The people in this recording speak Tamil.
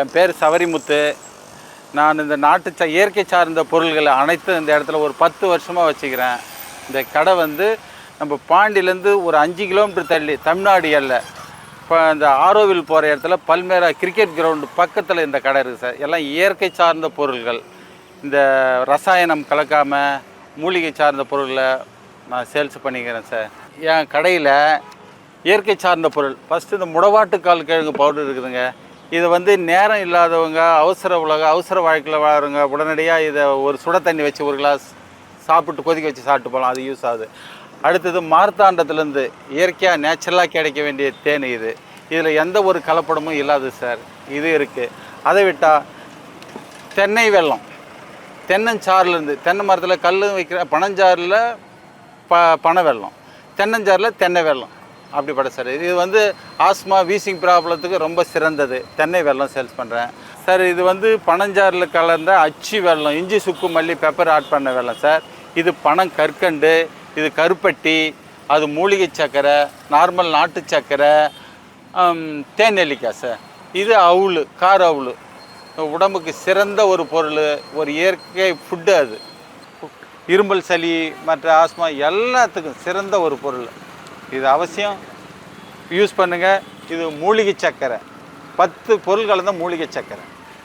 என் பேர் சவரிமுத்து. நான் இந்த இயற்கை சார்ந்த பொருள்களை அனைத்தும் இந்த இடத்துல ஒரு 10 வருஷமாக வச்சுக்கிறேன். இந்த கடை வந்து நம்ம பாண்டியிலேருந்து ஒரு 5 கிலோமீட்டர் தள்ளி, தமிழ்நாடு எல்லை, இப்போ இந்த ஆரோவில் போகிற இடத்துல பல்மேரா கிரிக்கெட் கிரவுண்டு பக்கத்தில் இந்த கடை இருக்குது சார். எல்லாம் இயற்கை சார்ந்த பொருள்கள், இந்த ரசாயனம் கலக்காமல் மூலிகை சார்ந்த பொருள்களை நான் சேல்ஸ் பண்ணிக்கிறேன் சார். என் கடையில் இயற்கை சார்ந்த பொருள், ஃபஸ்ட்டு இந்த முடவாட்டுக்கால் கிழங்கு பவுடர் இருக்குதுங்க. இதை வந்து நேரம் இல்லாதவங்க, அவசர வாழ்க்கையில் வாழ்கிறவங்க உடனடியாக இதை ஒரு சுட தண்ணி வச்சு ஒரு கிளாஸ் சாப்பிட்டு கொதிக்க வச்சு சாப்பிட்டு போகலாம். அது யூஸ் ஆகுது. அடுத்தது மார்த்தாண்டத்துலேருந்து இயற்கையாக நேச்சுரலாக கிடைக்க வேண்டிய தேன் இது. இதில் எந்த ஒரு கலப்படமும் இல்லாது சார். இது இருக்குது. அதை விட்டால் தென்னை வெல்லம், தென்னஞ்சாறுலேருந்து, தென்னை மரத்தில் கல் வைக்கிற பனஞ்சாறில் பனை வெல்லம், தென்னஞ்சாறில் தென்னை வெல்லம், அப்படிப்பட்ட சார். இது வந்து ஆஸ்மா வீசிங் ப்ராப்ளத்துக்கு ரொம்ப சிறந்தது. தென்னை வெல்லம் சேல்ஸ் பண்ணுறேன் சார். இது வந்து பனஞ்சாறில் கலந்த அச்சு வெல்லம், இஞ்சி சுக்கு மல்லி பெப்பர் ஆட் பண்ண வெல்லம் சார். இது பனம் கற்கண்டு, இது கருப்பட்டி, அது மூலிகை சர்க்கரை, நார்மல் நாட்டு சர்க்கரை, தேன் நெல்லிக்காய் சார். இது அவுள், கார அவுள், உடம்புக்கு சிறந்த ஒரு பொருள், ஒரு இயற்கை ஃபுட்டு. அது இருமல் சளி மற்ற ஆஸ்மா எல்லாத்துக்கும் சிறந்த ஒரு பொருள். இது அவசியம் யூஸ் பண்ணுங்கள். இது மூலிகை சர்க்கரை, 10 பொருள் கலந்த மூலிகை சர்க்கரை.